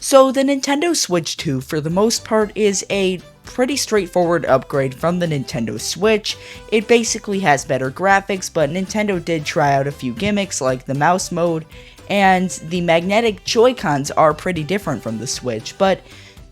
So the Nintendo Switch 2 for the most part is a pretty straightforward upgrade from the Nintendo Switch. It basically has better graphics, but Nintendo did try out a few gimmicks like the mouse mode, and the magnetic Joy-Cons are pretty different from the Switch, but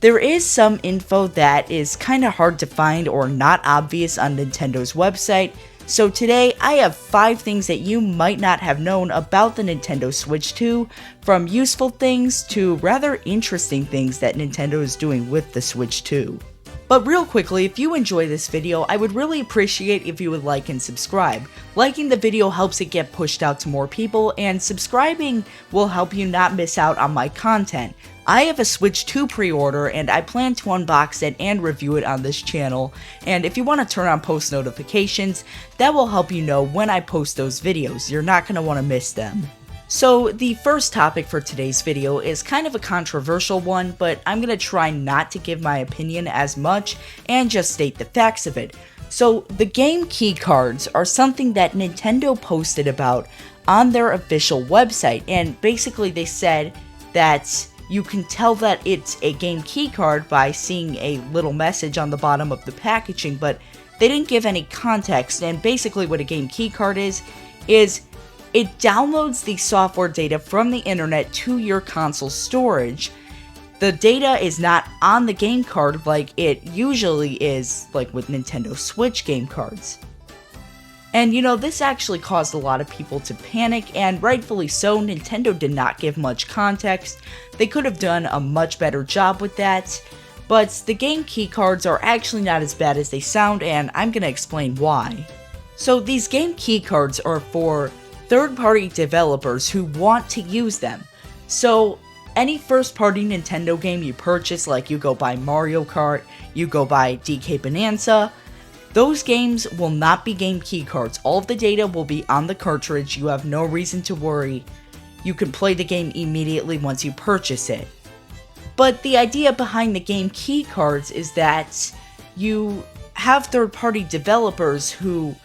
there is some info that is kinda hard to find or not obvious on Nintendo's website. So today, I have 5 things that you might not have known about the Nintendo Switch 2, from useful things to rather interesting things that Nintendo is doing with the Switch 2. But real quickly, if you enjoy this video, I would really appreciate if you would like and subscribe. Liking the video helps it get pushed out to more people, and subscribing will help you not miss out on my content. I have a Switch 2 pre-order, and I plan to unbox it and review it on this channel, and if you want to turn on post notifications, that will help you know when I post those videos. You're not going to want to miss them. So the first topic for today's video is kind of a controversial one, but I'm going to try not to give my opinion as much and just state the facts of it. So the game key cards are something that Nintendo posted about on their official website, and basically they said that you can tell that it's a game key card by seeing a little message on the bottom of the packaging, but they didn't give any context. And basically what a game key card is it downloads the software data from the internet to your console storage. The data is not on the game card like it usually is, like with Nintendo Switch game cards. And you know, this actually caused a lot of people to panic, and rightfully so. Nintendo did not give much context. They could have done a much better job with that, but the game key cards are actually not as bad as they sound, and I'm gonna explain why. So these game key cards are for third-party developers who want to use them. So any first-party Nintendo game you purchase, like you go buy Mario Kart, you go buy DK Bonanza, those games will not be game key cards. All of the data will be on the cartridge. You have no reason to worry. You can play the game immediately once you purchase it. But the idea behind the game key cards is that you have third-party developers who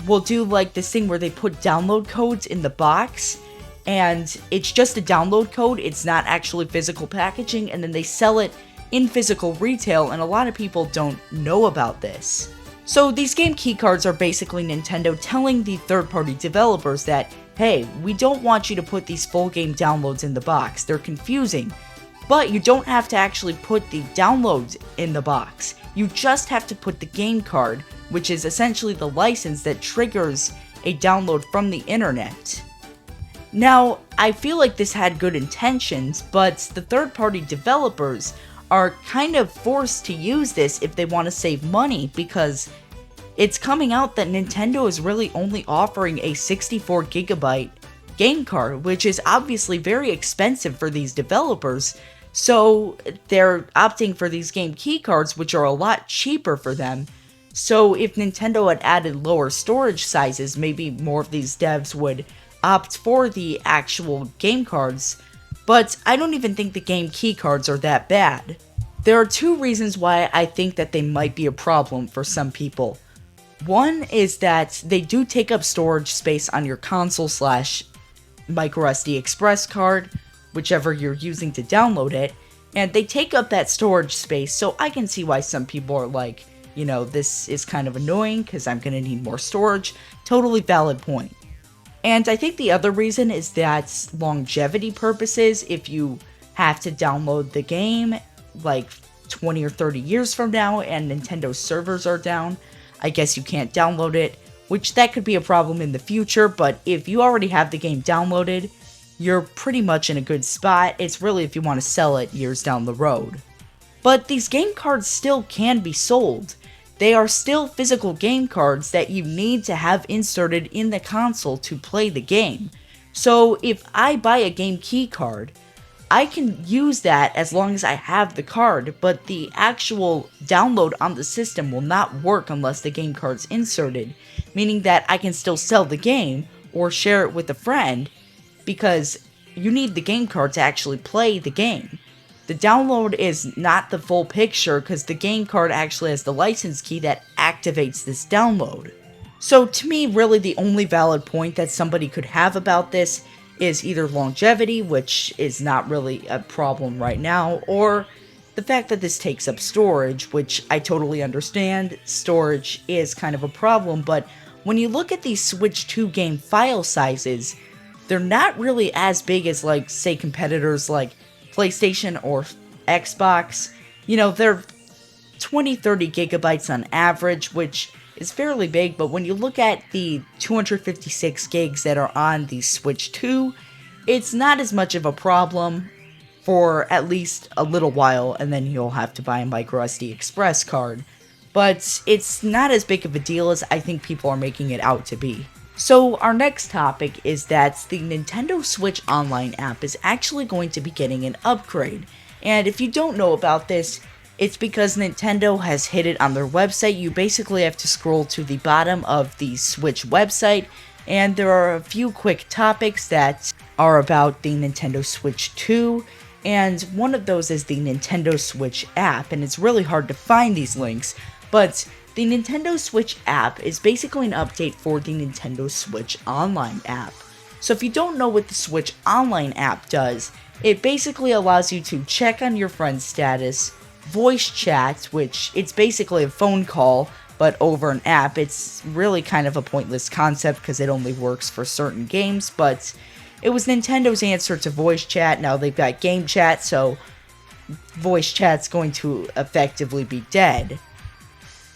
will do like this thing where they put download codes in the box, and it's just a download code. It's not actually physical packaging, and then they sell it in physical retail, and a lot of people don't know about this. So these game key cards are basically Nintendo telling the third-party developers that, hey, we don't want you to put these full game downloads in the box. They're confusing. But you don't have to actually put the downloads in the box. You just have to put the game card, which is essentially the license that triggers a download from the internet. Now, I feel like this had good intentions, but the third-party developers are kind of forced to use this if they want to save money, because it's coming out that Nintendo is really only offering a 64GB game card, which is obviously very expensive for these developers. So they're opting for these game key cards, which are a lot cheaper for them. So if Nintendo had added lower storage sizes, maybe more of these devs would opt for the actual game cards. But I don't even think the game key cards are that bad. There are 2 reasons why I think that they might be a problem for some people. One is that they do take up storage space on your console / microSD express card, whichever you're using to download it, and they take up that storage space, so I can see why some people are like, you know, this is kind of annoying because I'm going to need more storage. Totally valid point. And I think the other reason is that longevity purposes, if you have to download the game like 20 or 30 years from now and Nintendo's servers are down, I guess you can't download it, which that could be a problem in the future, but if you already have the game downloaded, you're pretty much in a good spot. It's really if you want to sell it years down the road. But these game cards still can be sold. They are still physical game cards that you need to have inserted in the console to play the game. So if I buy a game key card, I can use that as long as I have the card, but the actual download on the system will not work unless the game card's inserted, meaning that I can still sell the game or share it with a friend, because you need the game card to actually play the game. The download is not the full picture because the game card actually has the license key that activates this download. So to me, really the only valid point that somebody could have about this is either longevity, which is not really a problem right now, or the fact that this takes up storage, which I totally understand. Storage is kind of a problem, but when you look at these Switch 2 game file sizes, they're not really as big as, like, say, competitors like PlayStation or Xbox. You know, they're 20-30 gigabytes on average, which is fairly big, but when you look at the 256 gigs that are on the Switch 2, it's not as much of a problem for at least a little while, and then you'll have to buy a microSD Express card. But it's not as big of a deal as I think people are making it out to be. So our next topic is that the Nintendo Switch Online app is actually going to be getting an upgrade. And if you don't know about this, it's because Nintendo has hid it on their website. You basically have to scroll to the bottom of the Switch website, and there are a few quick topics that are about the Nintendo Switch 2, and one of those is the Nintendo Switch app, and it's really hard to find these links, but the Nintendo Switch app is basically an update for the Nintendo Switch Online app. So if you don't know what the Switch Online app does, it basically allows you to check on your friend's status, voice chat, which it's basically a phone call, but over an app. It's really kind of a pointless concept because it only works for certain games, but it was Nintendo's answer to voice chat. Now they've got GameChat, so voice chat's going to effectively be dead.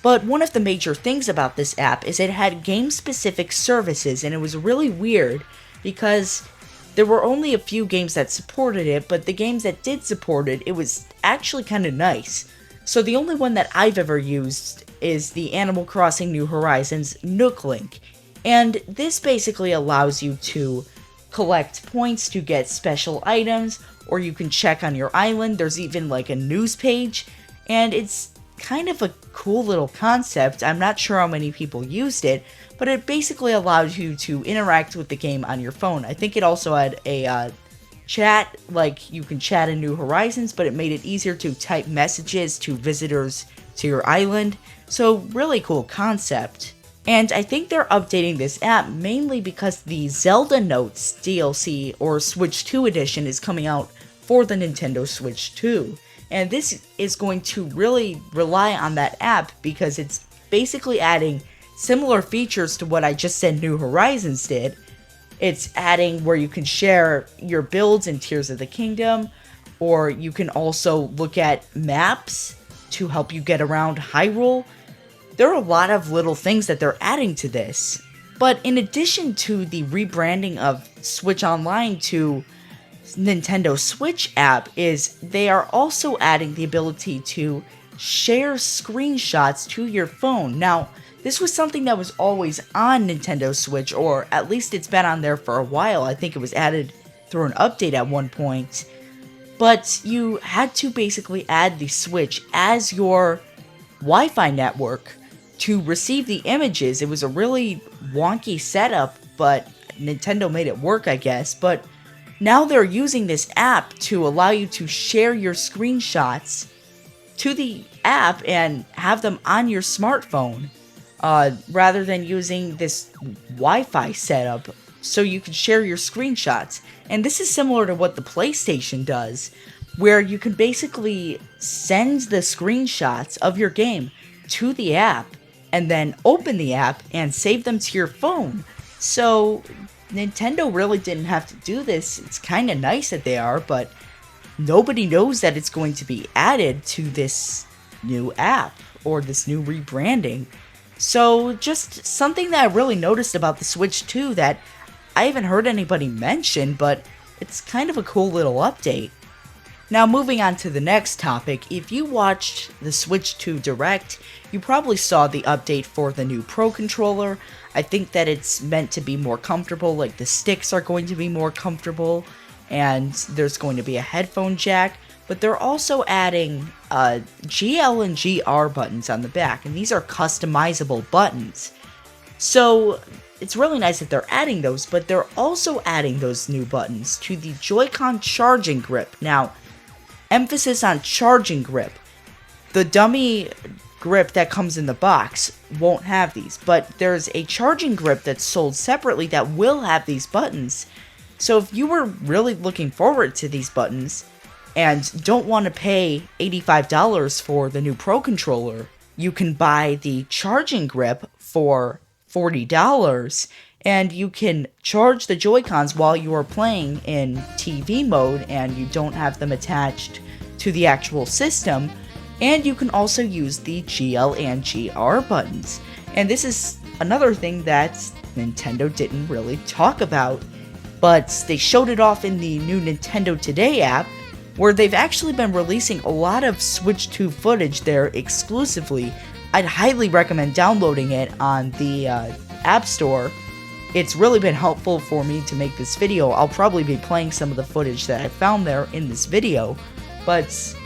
But one of the major things about this app is it had game-specific services, and it was really weird because there were only a few games that supported it, but the games that did support it, it was actually kind of nice. So the only one that I've ever used is the Animal Crossing New Horizons Nook Link, and this basically allows you to collect points to get special items, or you can check on your island. There's even like a news page, and it's kind of a cool little concept. I'm not sure how many people used it, but it basically allows you to interact with the game on your phone. I think it also had a chat, like you can chat in New Horizons, but it made it easier to type messages to visitors to your island. So really cool concept. And I think they're updating this app mainly because the Zelda Notes DLC or Switch 2 edition is coming out for the Nintendo Switch 2. And this is going to really rely on that app because it's basically adding similar features to what I just said New Horizons did. It's adding where you can share your builds in Tears of the Kingdom, or you can also look at maps to help you get around Hyrule. There are a lot of little things that they're adding to this. But in addition to the rebranding of Switch Online to Nintendo Switch app, is they are also adding the ability to share screenshots to your phone. Now, this was something that was always on Nintendo Switch, or at least it's been on there for a while. I think it was added through an update at one point. But you had to basically add the Switch as your Wi-Fi network to receive the images. It was a really wonky setup, but Nintendo made it work, I guess. But now they're using this app to allow you to share your screenshots to the app and have them on your smartphone, rather than using this Wi-Fi setup so you can share your screenshots. And this is similar to what the PlayStation does, where you can basically send the screenshots of your game to the app and then open the app and save them to your phone. So Nintendo really didn't have to do this. It's kind of nice that they are, but nobody knows that it's going to be added to this new app or this new rebranding. So just something that I really noticed about the Switch 2 that I haven't heard anybody mention, but it's kind of a cool little update. Now moving on to the next topic, if you watched the Switch 2 Direct, you probably saw the update for the new Pro Controller. I think that it's meant to be more comfortable, like the sticks are going to be more comfortable, and there's going to be a headphone jack, but they're also adding GL and GR buttons on the back, and these are customizable buttons. So it's really nice that they're adding those, but they're also adding those new buttons to the Joy-Con charging grip. Now, emphasis on charging grip. The dummy grip that comes in the box won't have these, but there's a charging grip that's sold separately that will have these buttons. So if you were really looking forward to these buttons and don't want to pay $85 for the new Pro Controller, you can buy the charging grip for $40, and you can charge the Joy-Cons while you are playing in TV mode and you don't have them attached to the actual system. And you can also use the GL and GR buttons. And this is another thing that Nintendo didn't really talk about, but they showed it off in the new Nintendo Today app, where they've actually been releasing a lot of Switch 2 footage there exclusively. I'd highly recommend downloading it on the App Store. It's really been helpful for me to make this video. I'll probably be playing some of the footage that I found there in this video, but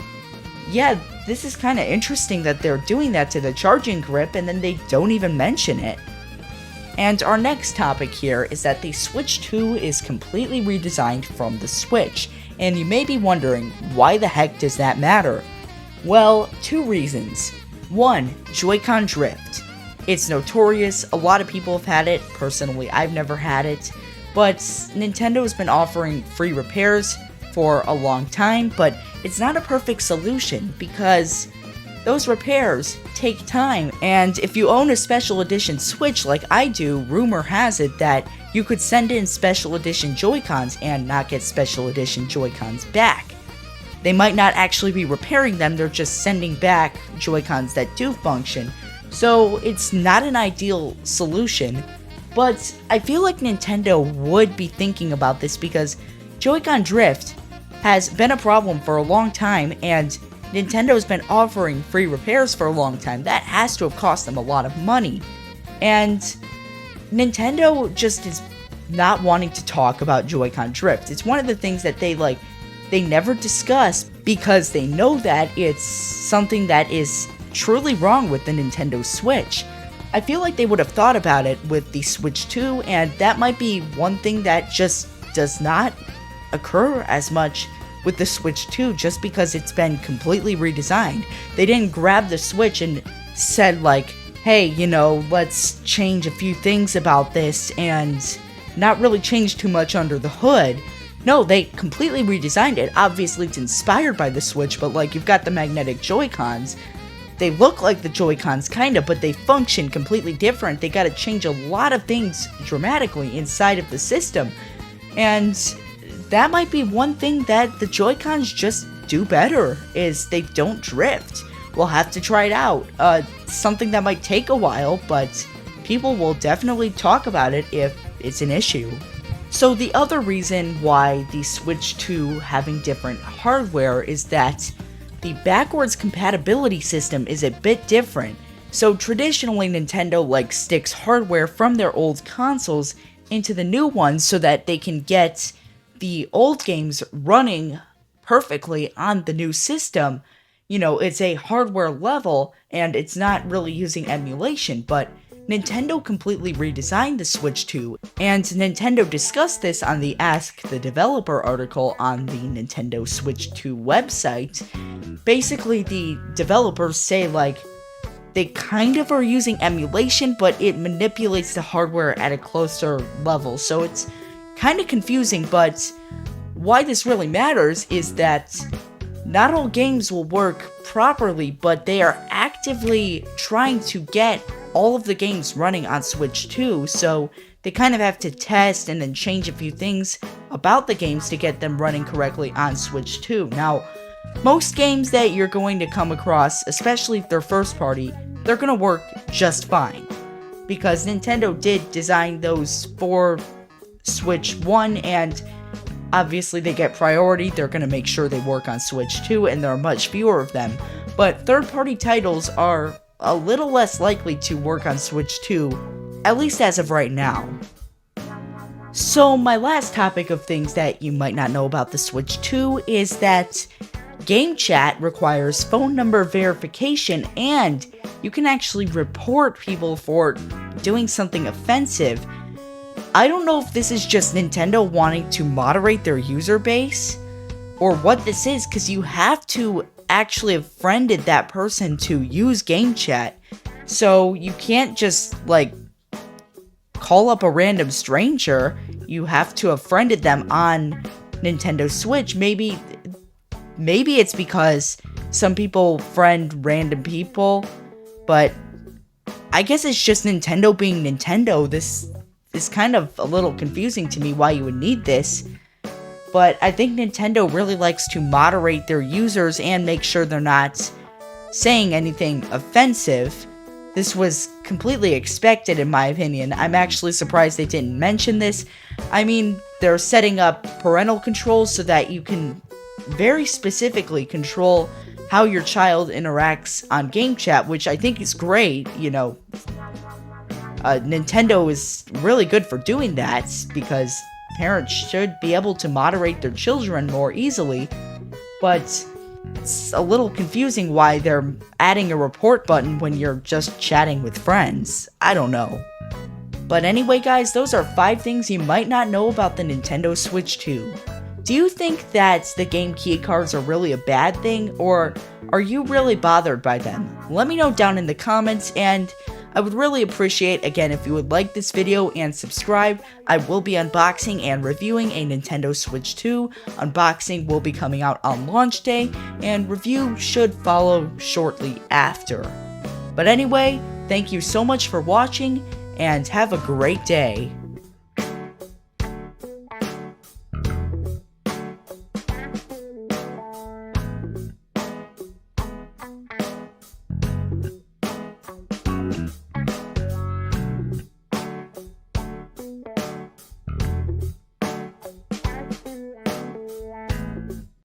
yeah, this is kind of interesting that they're doing that to the charging grip and then they don't even mention it. And our next topic here is that the Switch 2 is completely redesigned from the Switch, and you may be wondering, why the heck does that matter? Well, two reasons. One, Joy-Con drift. It's notorious, a lot of people have had it, personally I've never had it, but Nintendo has been offering free repairs for a long time, but it's not a perfect solution because those repairs take time, and if you own a special edition Switch like I do, rumor has it that you could send in special edition Joy-Cons and not get special edition Joy-Cons back. They might not actually be repairing them, they're just sending back Joy-Cons that do function, so it's not an ideal solution, but I feel like Nintendo would be thinking about this because Joy-Con drift has been a problem for a long time, and Nintendo's been offering free repairs for a long time. That has to have cost them a lot of money. And Nintendo just is not wanting to talk about Joy-Con drift. It's one of the things that they never discuss because they know that it's something that is truly wrong with the Nintendo Switch. I feel like they would have thought about it with the Switch 2, and that might be one thing that just does not occur as much with the Switch 2 just because it's been completely redesigned. They didn't grab the Switch and said like, hey, let's change a few things about this and not really change too much under the hood. No, they completely redesigned it. Obviously it's inspired by the Switch, but like you've got the magnetic Joy-Cons. They look like the Joy-Cons kinda, but they function completely different. They gotta change a lot of things dramatically inside of the system. And that might be one thing that the Joy-Cons just do better, is they don't drift. We'll have to try it out. Something that might take a while, but people will definitely talk about it if it's an issue. So the other reason why the Switch 2 having different hardware is that the backwards compatibility system is a bit different. So traditionally Nintendo sticks hardware from their old consoles into the new ones so that they can get the old games running perfectly on the new system. It's a hardware level and it's not really using emulation, but Nintendo completely redesigned the Switch 2, and Nintendo discussed this on the Ask the Developer article on the Nintendo Switch 2 website. Basically, the developers say they kind of are using emulation, but it manipulates the hardware at a closer level, so it's kind of confusing, but why this really matters is that not all games will work properly, but they are actively trying to get all of the games running on Switch 2, so they kind of have to test and then change a few things about the games to get them running correctly on Switch 2. Now, most games that you're going to come across, especially if they're first party, they're going to work just fine, because Nintendo did design those for Switch 1, and obviously they get priority. They're going to make sure they work on Switch 2, and there are much fewer of them. But third-party titles are a little less likely to work on Switch 2, at least as of right now. So my last topic of things that you might not know about the Switch 2 is that GameChat requires phone number verification, and you can actually report people for doing something offensive. I don't know if this is just Nintendo wanting to moderate their user base, or what this is, because you have to actually have friended that person to use GameChat, so you can't just call up a random stranger you have to have friended them on Nintendo Switch. Maybe it's because some people friend random people, but I guess it's just Nintendo being Nintendo. This is kind of a little confusing to me why you would need this. But I think Nintendo really likes to moderate their users and make sure they're not saying anything offensive. This was completely expected in my opinion. I'm actually surprised they didn't mention this. I mean, they're setting up parental controls so that you can very specifically control how your child interacts on GameChat, which I think is great. You know, Nintendo is really good for doing that because parents should be able to moderate their children more easily, but it's a little confusing why they're adding a report button when you're just chatting with friends. I don't know. But anyway guys, those are 5 things you might not know about the Nintendo Switch 2. Do you think that the game keycards are really a bad thing, or are you really bothered by them? Let me know down in the comments, and I would really appreciate, again, if you would like this video and subscribe. I will be unboxing and reviewing a Nintendo Switch 2. Unboxing will be coming out on launch day, and review should follow shortly after. But anyway, thank you so much for watching, and have a great day.